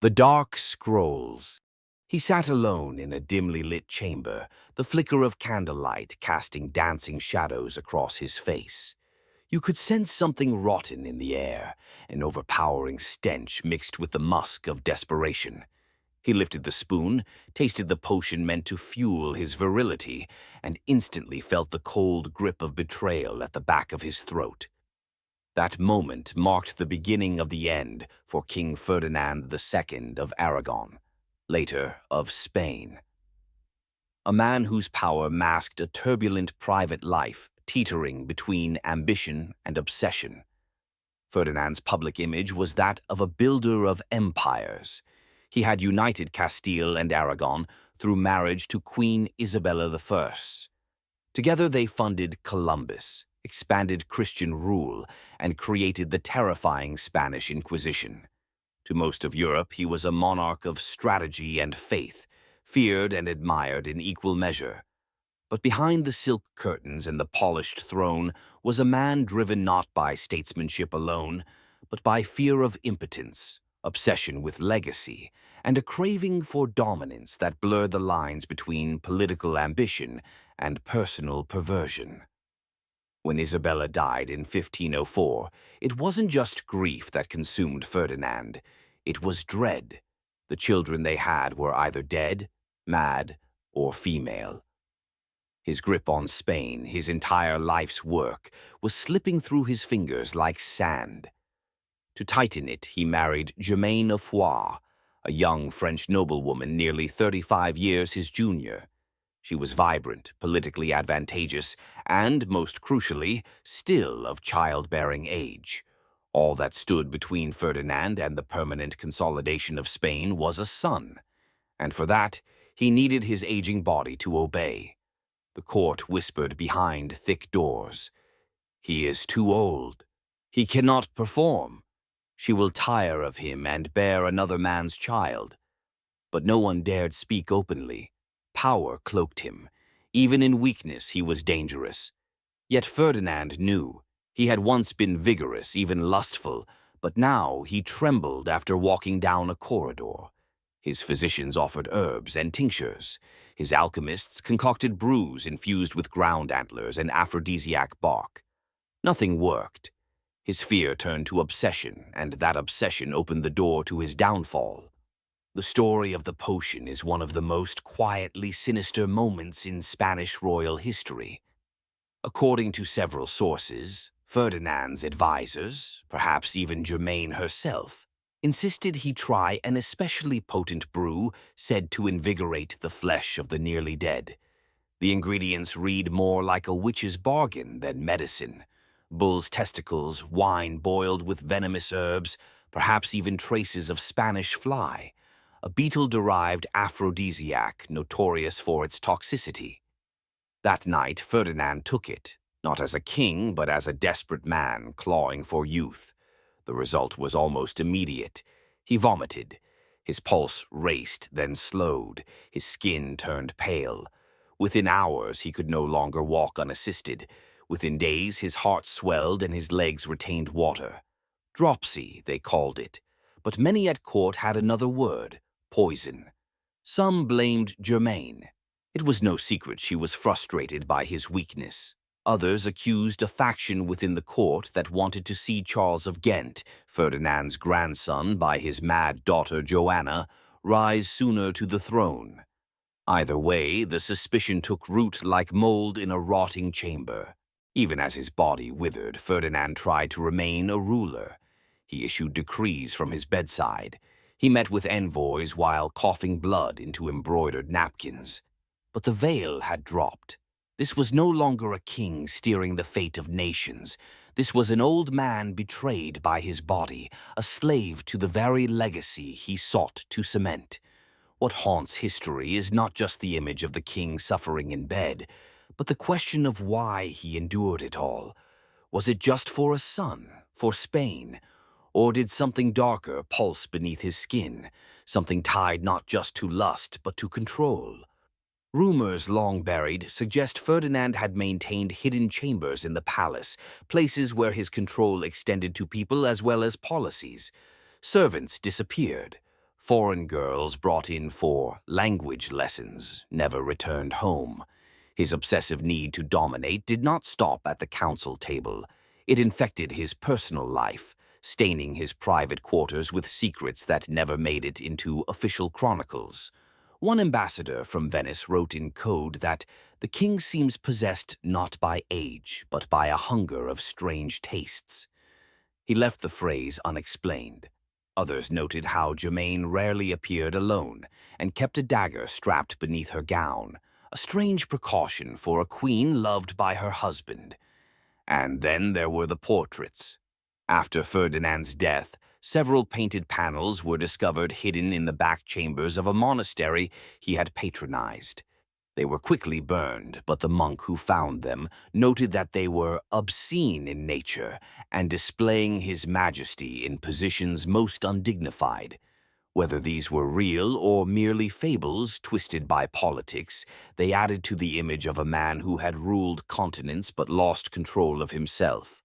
The Dark Scrolls. He sat alone in a dimly lit chamber, the flicker of candlelight casting dancing shadows across his face. You could sense something rotten in the air, an overpowering stench mixed with the musk of desperation. He lifted the spoon, tasted the potion meant to fuel his virility, and instantly felt the cold grip of betrayal at the back of his throat. That moment marked the beginning of the end for King Ferdinand II of Aragon, later of Spain. A man whose power masked a turbulent private life teetering between ambition and obsession. Ferdinand's public image was that of a builder of empires. He had united Castile and Aragon through marriage to Queen Isabella I. Together they funded Columbus, expanded Christian rule, and created the terrifying Spanish Inquisition. To most of Europe, he was a monarch of strategy and faith, feared and admired in equal measure. But behind the silk curtains and the polished throne was a man driven not by statesmanship alone, but by fear of impotence, obsession with legacy, and a craving for dominance that blurred the lines between political ambition and personal perversion. When Isabella died in 1504, it wasn't just grief that consumed Ferdinand. It was dread. The children they had were either dead, mad, or female. His grip on Spain, his entire life's work, was slipping through his fingers like sand. To tighten it, he married Germaine of Foix, a young French noblewoman nearly 35 years his junior. She was vibrant, politically advantageous, and, most crucially, still of childbearing age. All that stood between Ferdinand and the permanent consolidation of Spain was a son, and for that, he needed his aging body to obey. The court whispered behind thick doors. "He is too old. He cannot perform. She will tire of him and bear another man's child." But no one dared speak openly. Power cloaked him. Even in weakness, he was dangerous. Yet Ferdinand knew. He had once been vigorous, even lustful, but now he trembled after walking down a corridor. His physicians offered herbs and tinctures. His alchemists concocted brews infused with ground antlers and aphrodisiac bark. Nothing worked. His fear turned to obsession, and that obsession opened the door to his downfall. The story of the potion is one of the most quietly sinister moments in Spanish royal history. According to several sources, Ferdinand's advisors, perhaps even Germaine herself, insisted he try an especially potent brew said to invigorate the flesh of the nearly dead. The ingredients read more like a witch's bargain than medicine. Bull's testicles, wine boiled with venomous herbs, perhaps even traces of Spanish fly, a beetle-derived aphrodisiac notorious for its toxicity. That night, Ferdinand took it, not as a king, but as a desperate man clawing for youth. The result was almost immediate. He vomited. His pulse raced, then slowed. His skin turned pale. Within hours, he could no longer walk unassisted. Within days, his heart swelled and his legs retained water. Dropsy, they called it. But many at court had another word: poison. Some blamed Germaine. It was no secret she was frustrated by his weakness. Others accused a faction within the court that wanted to see Charles of Ghent, Ferdinand's grandson by his mad daughter Joanna, rise sooner to the throne. Either way, the suspicion took root like mold in a rotting chamber. Even as his body withered, Ferdinand tried to remain a ruler. He issued decrees from his bedside. He met with envoys while coughing blood into embroidered napkins. But the veil had dropped. This was no longer a king steering the fate of nations. This was an old man betrayed by his body, a slave to the very legacy he sought to cement. What haunts history is not just the image of the king suffering in bed, but the question of why he endured it all. Was it just for a son, for Spain? Or did something darker pulse beneath his skin, something tied not just to lust but to control? Rumors long buried suggest Ferdinand had maintained hidden chambers in the palace, places where his control extended to people as well as policies. Servants disappeared. Foreign girls brought in for language lessons never returned home. His obsessive need to dominate did not stop at the council table. It infected his personal life, staining his private quarters with secrets that never made it into official chronicles. One ambassador from Venice wrote in code that the king seems possessed not by age, but by a hunger of strange tastes. He left the phrase unexplained. Others noted how Germaine rarely appeared alone and kept a dagger strapped beneath her gown, a strange precaution for a queen loved by her husband. And then there were the portraits. After Ferdinand's death, several painted panels were discovered hidden in the back chambers of a monastery he had patronized. They were quickly burned, but the monk who found them noted that they were obscene in nature and displaying his majesty in positions most undignified. Whether these were real or merely fables twisted by politics, they added to the image of a man who had ruled continents but lost control of himself.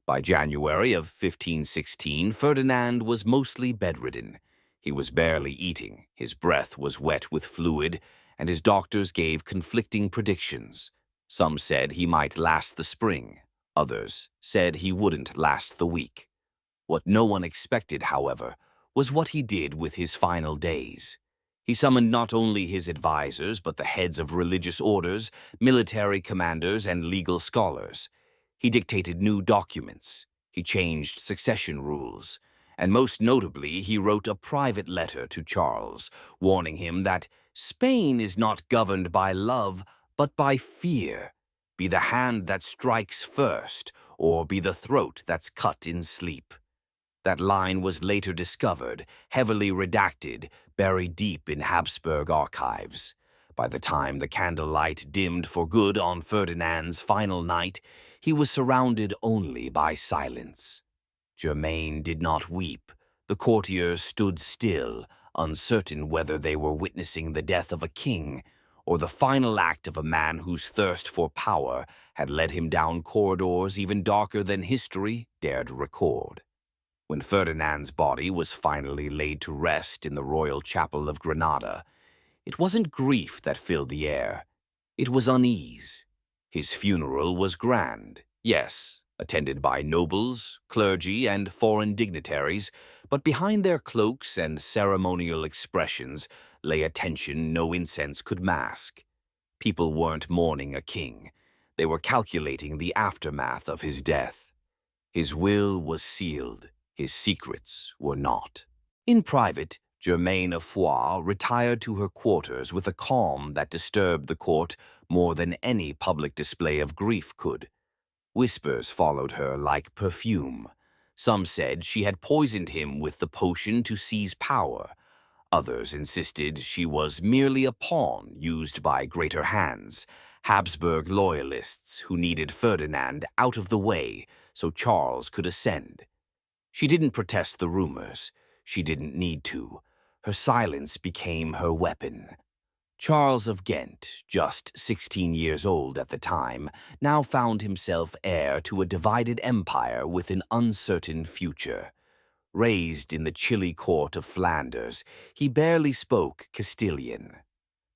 By January of 1516, Ferdinand was mostly bedridden. He was barely eating, his breath was wet with fluid, and his doctors gave conflicting predictions. Some said he might last the spring, others said he wouldn't last the week. What no one expected, however, was what he did with his final days. He summoned not only his advisors, but the heads of religious orders, military commanders, and legal scholars. He dictated new documents. He changed succession rules. And most notably, he wrote a private letter to Charles, warning him that Spain is not governed by love, but by fear. Be the hand that strikes first, or be the throat that's cut in sleep. That line was later discovered, heavily redacted, buried deep in Habsburg archives. By the time the candlelight dimmed for good on Ferdinand's final night, he was surrounded only by silence. Germaine did not weep. The courtiers stood still, uncertain whether they were witnessing the death of a king or the final act of a man whose thirst for power had led him down corridors even darker than history dared record. When Ferdinand's body was finally laid to rest in the royal chapel of Granada, it wasn't grief that filled the air. It was unease. His funeral was grand, yes, attended by nobles, clergy, and foreign dignitaries, but behind their cloaks and ceremonial expressions lay a tension no incense could mask. People weren't mourning a king. They were calculating the aftermath of his death. His will was sealed. His secrets were not. In private, Germaine of Foix retired to her quarters with a calm that disturbed the court more than any public display of grief could. Whispers followed her like perfume. Some said she had poisoned him with the potion to seize power. Others insisted she was merely a pawn used by greater hands, Habsburg loyalists who needed Ferdinand out of the way so Charles could ascend. She didn't protest the rumors. She didn't need to. Her silence became her weapon. Charles of Ghent, just 16 years old at the time, now found himself heir to a divided empire with an uncertain future. Raised in the chilly court of Flanders, he barely spoke Castilian.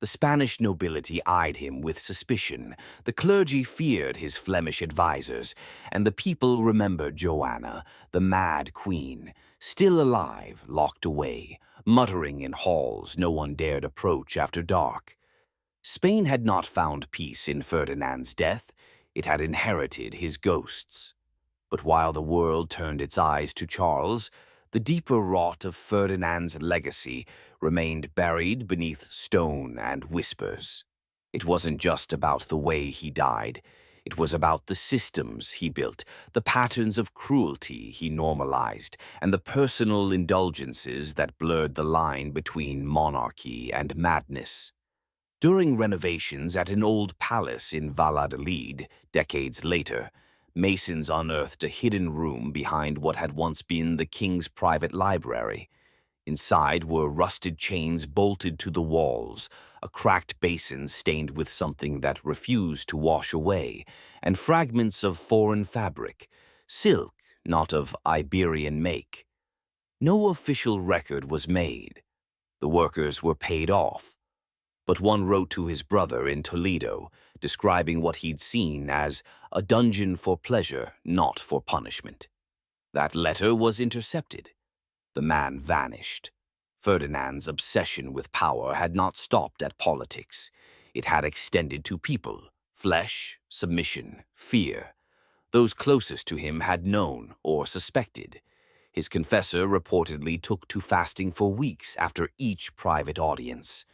The Spanish nobility eyed him with suspicion, the clergy feared his Flemish advisors, and the people remembered Joanna, the mad queen, still alive, locked away, muttering in halls no one dared approach after dark. Spain had not found peace in Ferdinand's death, it had inherited his ghosts. But while the world turned its eyes to Charles, the deeper rot of Ferdinand's legacy remained buried beneath stone and whispers. It wasn't just about the way he died. It was about the systems he built, the patterns of cruelty he normalized, and the personal indulgences that blurred the line between monarchy and madness. During renovations at an old palace in Valladolid, decades later, masons unearthed a hidden room behind what had once been the king's private library. Inside were rusted chains bolted to the walls, a cracked basin stained with something that refused to wash away, and fragments of foreign fabric, silk not of Iberian make. No official record was made, The workers were paid off, but one wrote to his brother in Toledo, describing what he'd seen as a dungeon for pleasure, not for punishment. That letter was intercepted. The man vanished. Ferdinand's obsession with power had not stopped at politics. It had extended to people, flesh, submission, fear. Those closest to him had known or suspected. His confessor reportedly took to fasting for weeks after each private audience.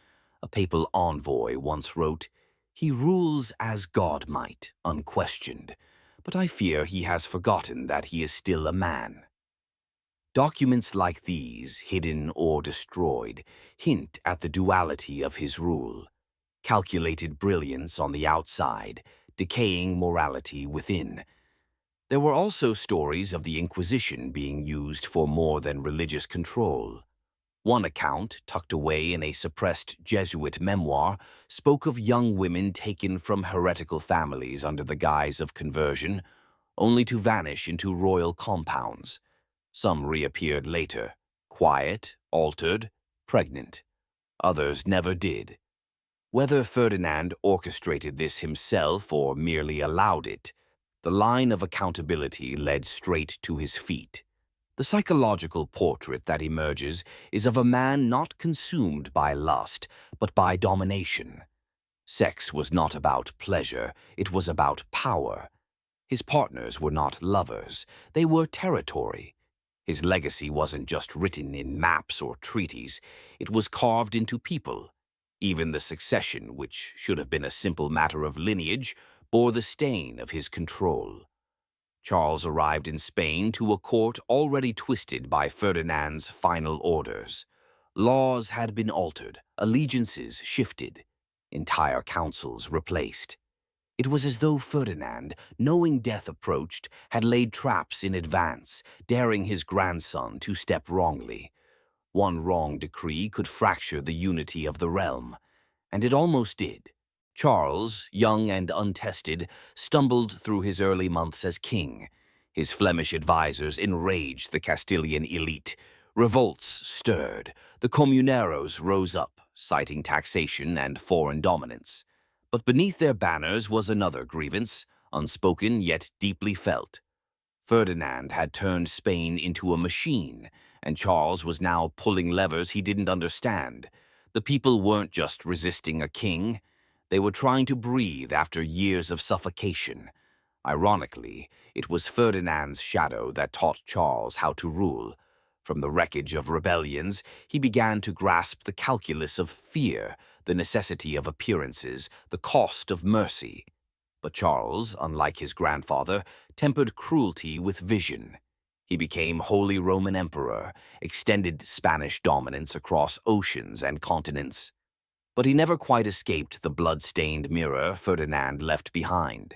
A papal envoy once wrote, "He rules as God might, unquestioned, but I fear he has forgotten that he is still a man." Documents like these, hidden or destroyed, hint at the duality of his rule: calculated brilliance on the outside, decaying morality within. There were also stories of the Inquisition being used for more than religious control. One account, tucked away in a suppressed Jesuit memoir, spoke of young women taken from heretical families under the guise of conversion, only to vanish into royal compounds. Some reappeared later, quiet, altered, pregnant. Others never did. Whether Ferdinand orchestrated this himself or merely allowed it, the line of accountability led straight to his feet. The psychological portrait that emerges is of a man not consumed by lust, but by domination. Sex was not about pleasure, it was about power. His partners were not lovers, they were territory. His legacy wasn't just written in maps or treaties, it was carved into people. Even the succession, which should have been a simple matter of lineage, bore the stain of his control. Charles arrived in Spain to a court already twisted by Ferdinand's final orders. Laws had been altered, allegiances shifted, entire councils replaced. It was as though Ferdinand, knowing death approached, had laid traps in advance, daring his grandson to step wrongly. One wrong decree could fracture the unity of the realm, and it almost did. Charles, young and untested, stumbled through his early months as king. His Flemish advisors enraged the Castilian elite. Revolts stirred. The comuneros rose up, citing taxation and foreign dominance. But beneath their banners was another grievance, unspoken yet deeply felt. Ferdinand had turned Spain into a machine, and Charles was now pulling levers he didn't understand. The people weren't just resisting a king, they were trying to breathe after years of suffocation. Ironically, it was Ferdinand's shadow that taught Charles how to rule. From the wreckage of rebellions, he began to grasp the calculus of fear, the necessity of appearances, the cost of mercy. But Charles, unlike his grandfather, tempered cruelty with vision. He became Holy Roman Emperor, extended Spanish dominance across oceans and continents. But he never quite escaped the blood-stained mirror Ferdinand left behind.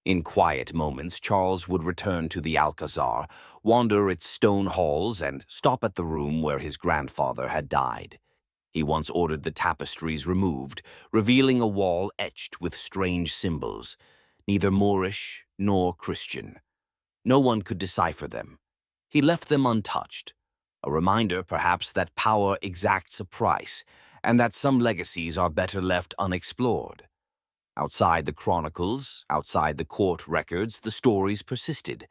In quiet moments, Charles would return to the Alcazar, wander its stone halls, and stop at the room where his grandfather had died. He once ordered the tapestries removed, revealing a wall etched with strange symbols, neither Moorish nor Christian. No one could decipher them. He left them untouched, a reminder perhaps that power exacts a price, and that some legacies are better left unexplored. Outside the chronicles, outside the court records, the stories persisted.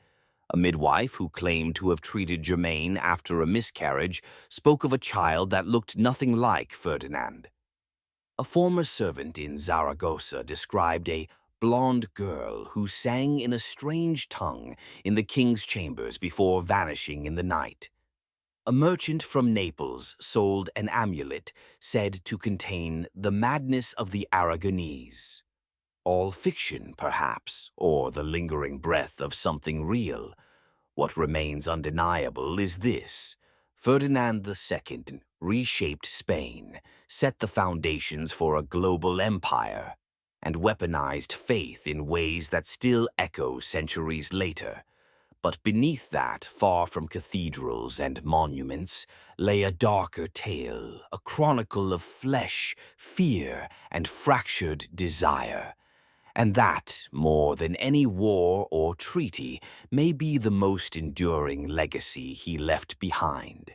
A midwife who claimed to have treated Germain after a miscarriage spoke of a child that looked nothing like Ferdinand. A former servant in Zaragoza described a blonde girl who sang in a strange tongue in the king's chambers before vanishing in the night. A merchant from Naples sold an amulet said to contain the madness of the Aragonese. All fiction, perhaps, or the lingering breath of something real. What remains undeniable is this: Ferdinand II reshaped Spain, set the foundations for a global empire, and weaponized faith in ways that still echo centuries later. But beneath that, far from cathedrals and monuments, lay a darker tale, a chronicle of flesh, fear, and fractured desire. And that, more than any war or treaty, may be the most enduring legacy he left behind.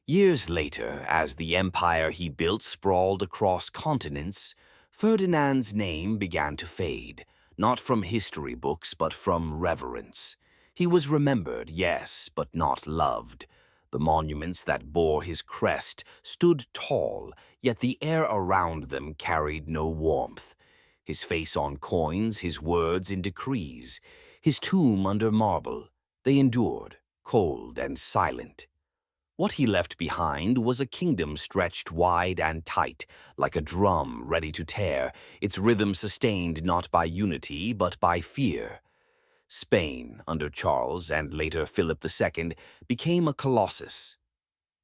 Years later, as the empire he built sprawled across continents, Ferdinand's name began to fade, not from history books but from reverence. He was remembered, yes, but not loved. The monuments that bore his crest stood tall, yet the air around them carried no warmth. His face on coins, his words in decrees, his tomb under marble, they endured, cold and silent. What he left behind was a kingdom stretched wide and tight, like a drum ready to tear, its rhythm sustained not by unity but by fear. Spain, under Charles and later Philip II, became a colossus.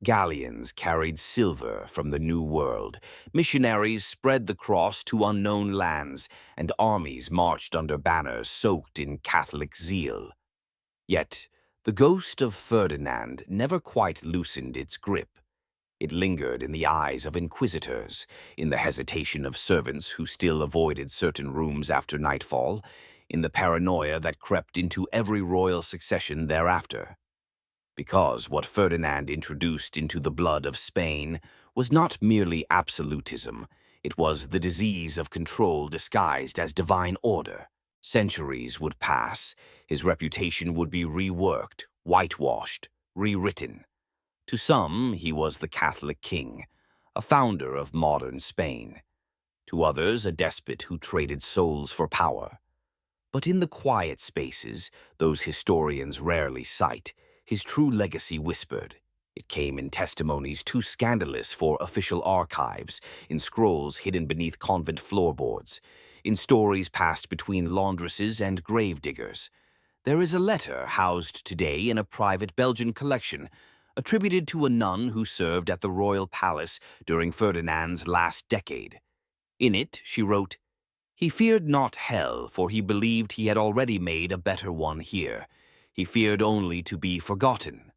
Galleons carried silver from the New World, missionaries spread the cross to unknown lands, and armies marched under banners soaked in Catholic zeal. Yet, the ghost of Ferdinand never quite loosened its grip. It lingered in the eyes of inquisitors, in the hesitation of servants who still avoided certain rooms after nightfall, in the paranoia that crept into every royal succession thereafter. Because what Ferdinand introduced into the blood of Spain was not merely absolutism, it was the disease of control disguised as divine order. Centuries would pass, his reputation would be reworked, whitewashed, rewritten. To some, he was the Catholic king, a founder of modern Spain. To others, a despot who traded souls for power. But in the quiet spaces, those historians rarely cite, his true legacy whispered. It came in testimonies too scandalous for official archives, in scrolls hidden beneath convent floorboards, in stories passed between laundresses and gravediggers. There is a letter housed today in a private Belgian collection, attributed to a nun who served at the royal palace during Ferdinand's last decade. In it, she wrote, "He feared not hell, for he believed he had already made a better one here. He feared only to be forgotten."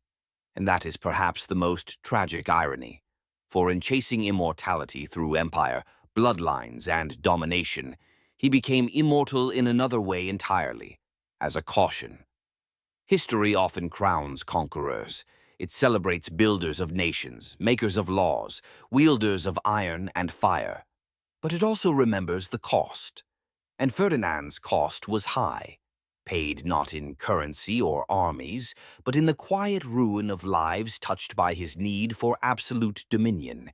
And that is perhaps the most tragic irony. For in chasing immortality through empire, bloodlines, and domination, he became immortal in another way entirely, as a caution. History often crowns conquerors. It celebrates builders of nations, makers of laws, wielders of iron and fire. But it also remembers the cost. And Ferdinand's cost was high, paid not in currency or armies, but in the quiet ruin of lives touched by his need for absolute dominion,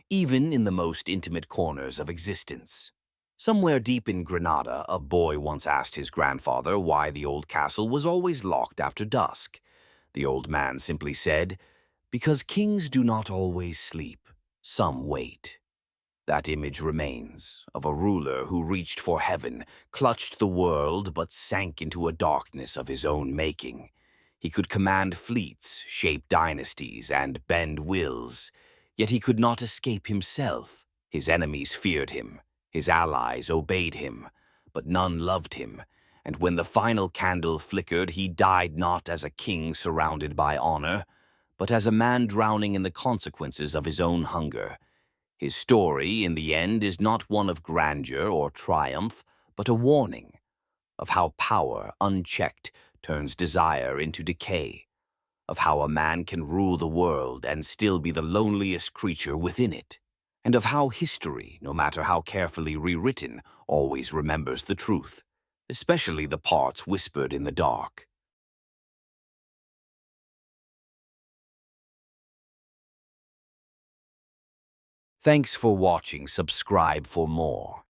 even in the most intimate corners of existence. Somewhere deep in Granada, a boy once asked his grandfather why the old castle was always locked after dusk. The old man simply said, "Because kings do not always sleep, some wait." That image remains, of a ruler who reached for heaven, clutched the world, but sank into a darkness of his own making. He could command fleets, shape dynasties, and bend wills. Yet he could not escape himself. His enemies feared him. His allies obeyed him. But none loved him. And when the final candle flickered, he died not as a king surrounded by honor, but as a man drowning in the consequences of his own hunger. His story, in the end, is not one of grandeur or triumph, but a warning of how power, unchecked, turns desire into decay, of how a man can rule the world and still be the loneliest creature within it, and of how history, no matter how carefully rewritten, always remembers the truth, especially the parts whispered in the dark. Thanks for watching. Subscribe for more.